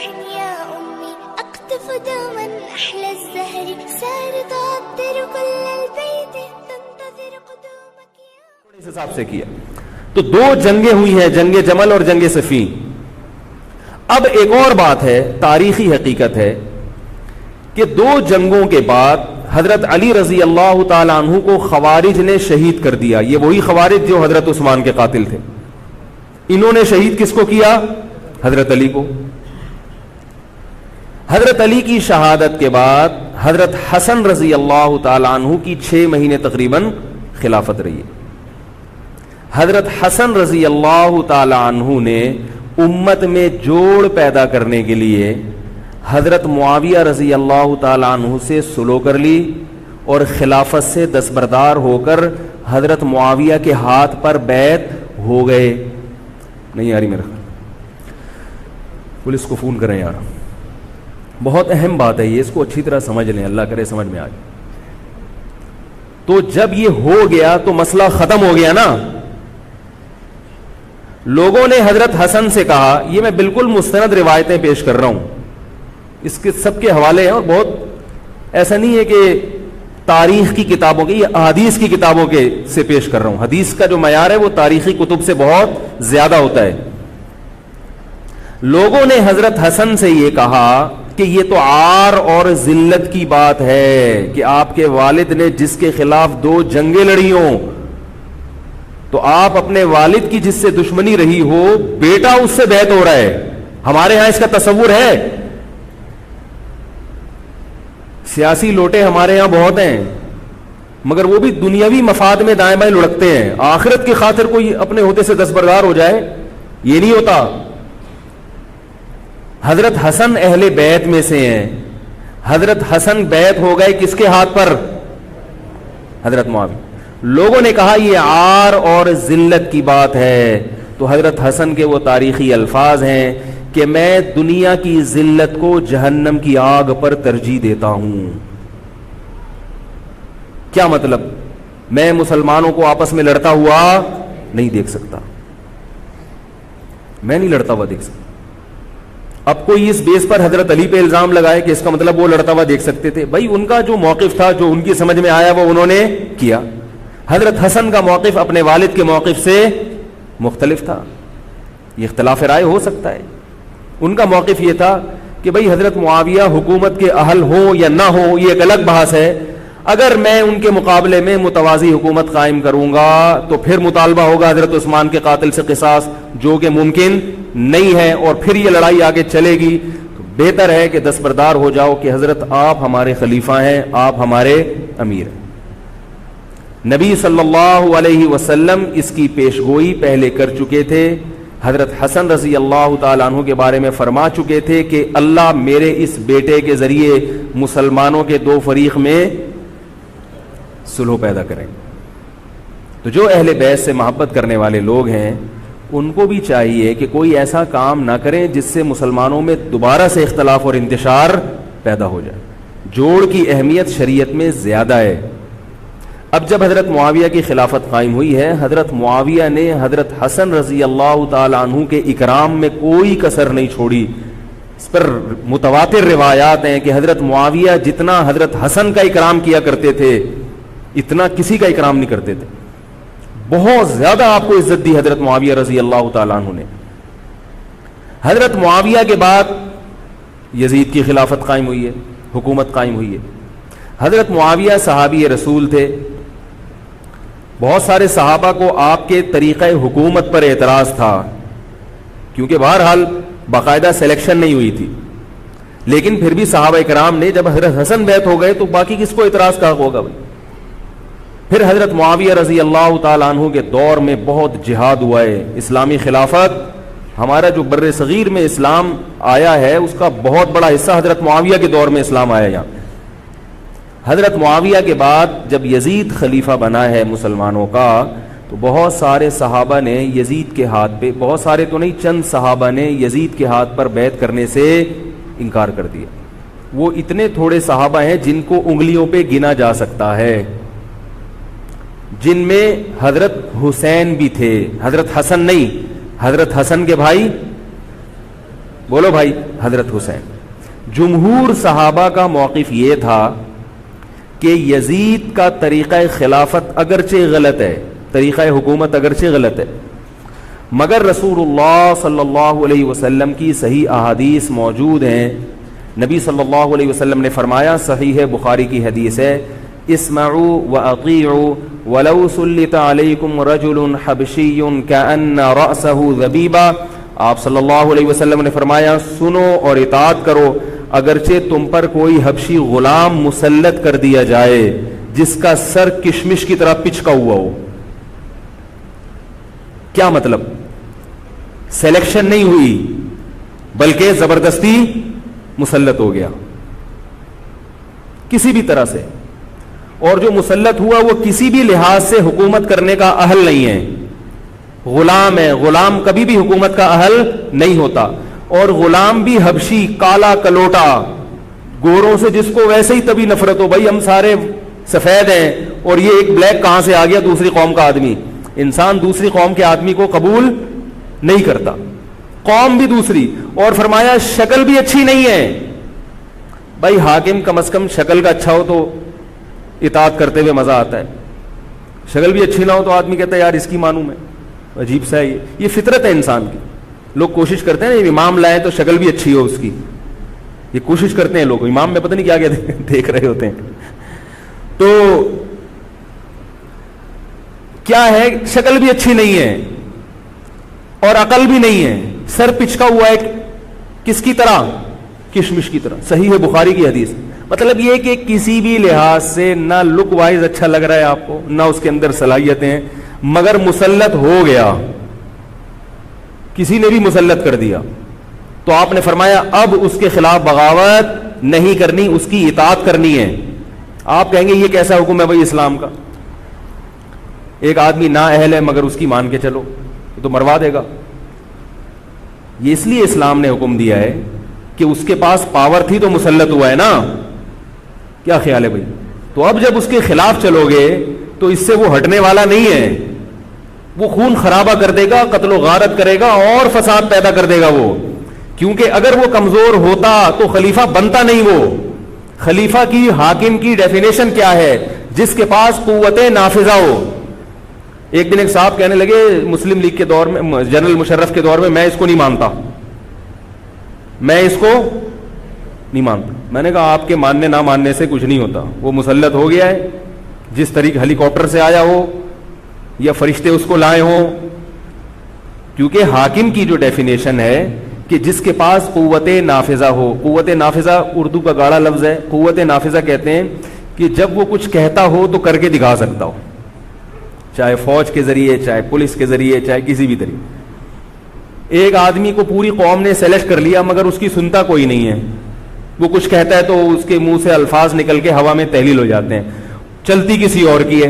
يا أمي أقطف دوما أحلى الزهر سار تعطر كل البيت تنتظر قدومك يا اس حساب سے کیا تو دو جنگیں ہوئی ہیں, جنگ جمل اور جنگ صفین. اب ایک اور بات ہے, تاریخی حقیقت ہے کہ دو جنگوں کے بعد حضرت علی رضی اللہ تعالی عنہ کو خوارج نے شہید کر دیا. یہ وہی خوارج جو حضرت عثمان کے قاتل تھے. انہوں نے شہید کس کو کیا؟ حضرت علی کو. حضرت علی کی شہادت کے بعد حضرت حسن رضی اللہ تعالی عنہ کی 6 مہینے تقریباً خلافت رہی ہے. حضرت حسن رضی اللہ تعالی عنہ نے امت میں جوڑ پیدا کرنے کے لیے حضرت معاویہ رضی اللہ تعالی عنہ سے صلح کر لی اور خلافت سے دستبردار ہو کر حضرت معاویہ کے ہاتھ پر بیعت ہو گئے. نہیں آ رہی میرا خیال, پولیس کو فون کریں یار, بہت اہم بات ہے یہ, اس کو اچھی طرح سمجھ لیں, اللہ کرے سمجھ میں آ جائے. تو جب یہ ہو گیا تو مسئلہ ختم ہو گیا نا. لوگوں نے حضرت حسن سے کہا, یہ میں بالکل مستند روایتیں پیش کر رہا ہوں, اس کے سب کے حوالے ہیں, اور بہت ایسا نہیں ہے کہ تاریخ کی کتابوں کے, یہ احادیث کی کتابوں کے سے پیش کر رہا ہوں. حدیث کا جو معیار ہے وہ تاریخی کتب سے بہت زیادہ ہوتا ہے. لوگوں نے حضرت حسن سے یہ کہا کہ یہ تو عار اور ذلت کی بات ہے کہ آپ کے والد نے جس کے خلاف 2 جنگیں لڑی ہوں, تو آپ اپنے والد کی جس سے دشمنی رہی ہو, بیٹا اس سے بیعت ہو رہا ہے. ہمارے ہاں اس کا تصور ہے. سیاسی لوٹے ہمارے ہاں بہت ہیں, مگر وہ بھی دنیاوی مفاد میں دائیں بائیں لڑکتے ہیں. آخرت کی خاطر کوئی اپنے عہدے سے دستبردار ہو جائے, یہ نہیں ہوتا. حضرت حسن اہل بیعت میں سے ہیں. حضرت حسن بیعت ہو گئے کس کے ہاتھ پر؟ حضرت معاویہ. لوگوں نے کہا یہ عار اور ذلت کی بات ہے. تو حضرت حسن کے وہ تاریخی الفاظ ہیں کہ میں دنیا کی ذلت کو جہنم کی آگ پر ترجیح دیتا ہوں. کیا مطلب؟ میں مسلمانوں کو آپس میں لڑتا ہوا نہیں دیکھ سکتا, میں نہیں لڑتا ہوا دیکھ سکتا. اب کوئی اس بیس پر حضرت علی پہ الزام لگائے کہ اس کا مطلب وہ لڑتا ہوا دیکھ سکتے تھے. بھائی ان کا جو موقف تھا, جو ان کی سمجھ میں آیا, وہ انہوں نے کیا. حضرت حسن کا موقف اپنے والد کے موقف سے مختلف تھا. یہ اختلاف رائے ہو سکتا ہے. ان کا موقف یہ تھا کہ بھئی حضرت معاویہ حکومت کے اہل ہو یا نہ ہو, یہ ایک الگ بحث ہے. اگر میں ان کے مقابلے میں متوازی حکومت قائم کروں گا تو پھر مطالبہ ہوگا حضرت عثمان کے قاتل سے قصاص, جو کہ ممکن نہیں ہے, اور پھر یہ لڑائی آگے چلے گی. تو بہتر ہے کہ دستبردار ہو جاؤ کہ حضرت آپ ہمارے خلیفہ ہیں, آپ ہمارے امیر ہیں. نبی صلی اللہ علیہ وسلم اس کی پیشگوئی پہلے کر چکے تھے. حضرت حسن رضی اللہ تعالیٰ عنہ کے بارے میں فرما چکے تھے کہ اللہ میرے اس بیٹے کے ذریعے مسلمانوں کے 2 فریق میں صلح پیدا کریں. تو جو اہل بیت سے محبت کرنے والے لوگ ہیں ان کو بھی چاہیے کہ کوئی ایسا کام نہ کریں جس سے مسلمانوں میں دوبارہ سے اختلاف اور انتشار پیدا ہو جائے. جوڑ کی اہمیت شریعت میں زیادہ ہے. اب جب حضرت معاویہ کی خلافت قائم ہوئی ہے, حضرت معاویہ نے حضرت حسن رضی اللہ تعالی عنہ کے اکرام میں کوئی کسر نہیں چھوڑی. اس پر متواتر روایات ہیں کہ حضرت معاویہ جتنا حضرت حسن کا اکرام کیا کرتے تھے اتنا کسی کا اکرام نہیں کرتے تھے. بہت زیادہ آپ کو عزت دی حضرت معاویہ رضی اللہ تعالیٰ عنہ نے. حضرت معاویہ کے بعد یزید کی خلافت قائم ہوئی ہے, حکومت قائم ہوئی ہے. حضرت معاویہ صحابی رسول تھے. بہت سارے صحابہ کو آپ کے طریقہ حکومت پر اعتراض تھا, کیونکہ بہرحال باقاعدہ سلیکشن نہیں ہوئی تھی. لیکن پھر بھی صحابہ کرام نے, جب حضرت حسن بیعت ہو گئے تو باقی کس کو اعتراض کا ہوگا بھائی. پھر حضرت معاویہ رضی اللہ تعالیٰ عنہ کے دور میں بہت جہاد ہوا ہے. اسلامی خلافت, ہمارا جو بر صغیر میں اسلام آیا ہے اس کا بہت بڑا حصہ حضرت معاویہ کے دور میں اسلام آیا یہاں. حضرت معاویہ کے بعد جب یزید خلیفہ بنا ہے مسلمانوں کا, تو بہت سارے صحابہ نے یزید کے ہاتھ پہ, بہت سارے تو نہیں, چند صحابہ نے یزید کے ہاتھ پر بیعت کرنے سے انکار کر دیا. وہ اتنے تھوڑے صحابہ ہیں جن کو انگلیوں پہ گنا جا سکتا ہے, جن میں حضرت حسین بھی تھے, حضرت حسن نہیں, حضرت حسن کے بھائی بولو بھائی, حضرت حسین. جمہور صحابہ کا موقف یہ تھا کہ یزید کا طریقہ خلافت اگرچہ غلط ہے, طریقہ حکومت اگرچہ غلط ہے, مگر رسول اللہ صلی اللہ علیہ وسلم کی صحیح احادیث موجود ہیں. نبی صلی اللہ علیہ وسلم نے فرمایا, صحیح بخاری کی حدیث ہے, اسمعوا واطیعوا ولو سلط علیکم رجل حبشی کأن رأسہ ذبیبہ. آپ صلی اللہ علیہ وسلم نے فرمایا, سنو اور اطاعت کرو اگرچہ تم پر کوئی حبشی غلام مسلط کر دیا جائے جس کا سر کشمش کی طرح پچکا ہوا ہو. کیا مطلب؟ سلیکشن نہیں ہوئی بلکہ زبردستی مسلط ہو گیا کسی بھی طرح سے, اور جو مسلط ہوا وہ کسی بھی لحاظ سے حکومت کرنے کا اہل نہیں ہے, غلام ہے. غلام کبھی بھی حکومت کا اہل نہیں ہوتا, اور غلام بھی حبشی, کالا کلوٹا, گوروں سے جس کو ویسے ہی تبھی نفرت ہو, بھائی ہم سارے سفید ہیں اور یہ ایک بلیک کہاں سے آ گیا, دوسری قوم کا آدمی. انسان دوسری قوم کے آدمی کو قبول نہیں کرتا, قوم بھی دوسری, اور فرمایا شکل بھی اچھی نہیں ہے. بھائی حاکم کم از کم شکل کا اچھا ہو تو اطاعت کرتے ہوئے مزہ آتا ہے, شکل بھی اچھی نہ ہو تو آدمی کہتا ہے یار اس کی مانوں میں, عجیب سا ہے. یہ فطرت ہے انسان کی. لوگ کوشش کرتے ہیں امام لائیں تو شکل بھی اچھی ہو اس کی, یہ کوشش کرتے ہیں لوگ. امام میں پتہ نہیں کیا کیا دیکھ رہے ہوتے ہیں. تو کیا ہے, شکل بھی اچھی نہیں ہے اور عقل بھی نہیں ہے, سر پچکا ہوا ہے کس کی طرح, کشمش کی طرح. صحیح ہے بخاری کی حدیث. مطلب یہ کہ کسی بھی لحاظ سے نہ لک وائز اچھا لگ رہا ہے آپ کو, نہ اس کے اندر صلاحیتیں ہیں, مگر مسلط ہو گیا, کسی نے بھی مسلط کر دیا. تو آپ نے فرمایا اب اس کے خلاف بغاوت نہیں کرنی, اس کی اطاعت کرنی ہے. آپ کہیں گے یہ کیسا حکم ہے بھائی اسلام کا, ایک آدمی نا اہل ہے مگر اس کی مان کے چلو تو مروا دے گا. یہ اس لیے اسلام نے حکم دیا ہے کہ اس کے پاس پاور تھی تو مسلط ہوا ہے نا. کیا خیال ہے بھائی؟ تو اب جب اس کے خلاف چلو گے تو اس سے وہ ہٹنے والا نہیں ہے, وہ خون خرابہ کر دے گا, قتل و غارت کرے گا اور فساد پیدا کر دے گا وہ. کیونکہ اگر وہ کمزور ہوتا تو خلیفہ بنتا نہیں. وہ خلیفہ کی, حاکم کی ڈیفینیشن کیا ہے؟ جس کے پاس قوت نافذہ ہو. ایک دن ایک صاحب کہنے لگے مسلم لیگ کے دور میں, جنرل مشرف کے دور میں اس کو نہیں مانتا, میں اس کو نہیں مانتا. میں نے کہا آپ کے ماننے نہ ماننے سے کچھ نہیں ہوتا, وہ مسلط ہو گیا ہے, جس طریقے ہیلی کاپٹر سے آیا ہو یا فرشتے اس کو لائے ہوں. کیونکہ حاکم کی جو ڈیفینیشن ہے کہ جس کے پاس قوت نافذہ ہو. قوت نافذہ اردو کا گاڑا لفظ ہے. قوت نافذہ کہتے ہیں کہ جب وہ کچھ کہتا ہو تو کر کے دکھا سکتا ہو, چاہے فوج کے ذریعے, چاہے پولیس کے ذریعے, چاہے کسی بھی طریقے. ایک آدمی کو پوری قوم نے سلیکٹ کر لیا مگر اس کی سنتا کوئی نہیں ہے, وہ کچھ کہتا ہے تو اس کے منہ سے الفاظ نکل کے ہوا میں تحلیل ہو جاتے ہیں, چلتی کسی اور کی ہے,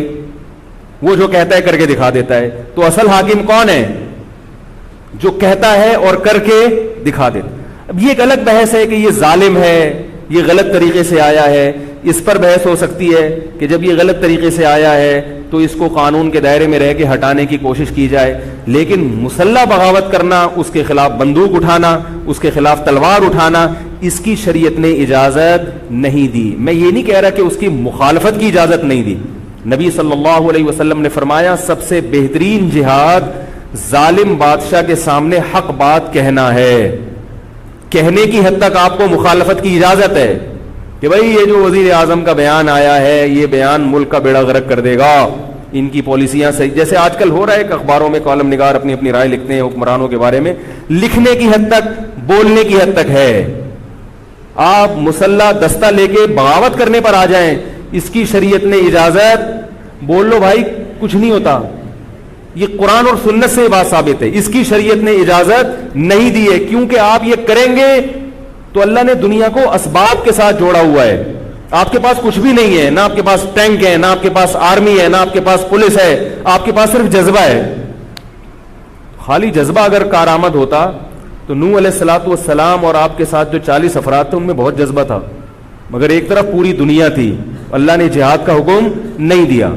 وہ جو کہتا ہے کر کے دکھا دیتا ہے. تو اصل حاکم کون ہے؟ جو کہتا ہے اور کر کے دکھا دیتا. اب یہ ایک الگ بحث ہے کہ یہ ظالم ہے, یہ غلط طریقے سے آیا ہے. اس پر بحث ہو سکتی ہے کہ جب یہ غلط طریقے سے آیا ہے تو اس کو قانون کے دائرے میں رہ کے ہٹانے کی کوشش کی جائے, لیکن مسلح بغاوت کرنا, اس کے خلاف بندوق اٹھانا, اس کے خلاف تلوار اٹھانا, اس کی شریعت نے اجازت نہیں دی. میں یہ نہیں کہہ رہا کہ اس کی مخالفت کی اجازت نہیں دی. نبی صلی اللہ علیہ وسلم نے فرمایا سب سے بہترین جہاد ظالم بادشاہ کے سامنے حق بات کہنا ہے. کہنے کی حد تک آپ کو مخالفت کی اجازت ہے کہ بھائی یہ جو وزیر اعظم کا بیان آیا ہے یہ بیان ملک کا بیڑا غرق کر دے گا, ان کی پالیسیاں صحیح, جیسے آج کل ہو رہا ہے کہ اخباروں میں کالم نگار اپنی اپنی رائے لکھتے ہیں حکمرانوں کے بارے میں, لکھنے کی حد تک, بولنے کی حد تک ہے. آپ مسلح دستہ لے کے بغاوت کرنے پر آ جائیں, اس کی شریعت نے اجازت, بول لو بھائی کچھ نہیں ہوتا. یہ قرآن اور سنت سے بات ثابت ہے, اس کی شریعت نے اجازت نہیں دی ہے. کیونکہ آپ یہ کریں گے تو اللہ نے دنیا کو اسباب کے ساتھ جوڑا ہوا ہے. آپ کے پاس کچھ بھی نہیں ہے, نہ آپ کے پاس ٹینک ہے, نہ آپ کے پاس آرمی ہے, نہ آپ کے پاس پولیس ہے, آپ کے پاس صرف جذبہ ہے. خالی جذبہ اگر کارآمد ہوتا تو نوح علیہ الصلوۃ والسلام اور آپ کے ساتھ جو 40 افراد تھے ان میں بہت جذبہ تھا, مگر ایک طرف پوری دنیا تھی, اللہ نے جہاد کا حکم نہیں دیا.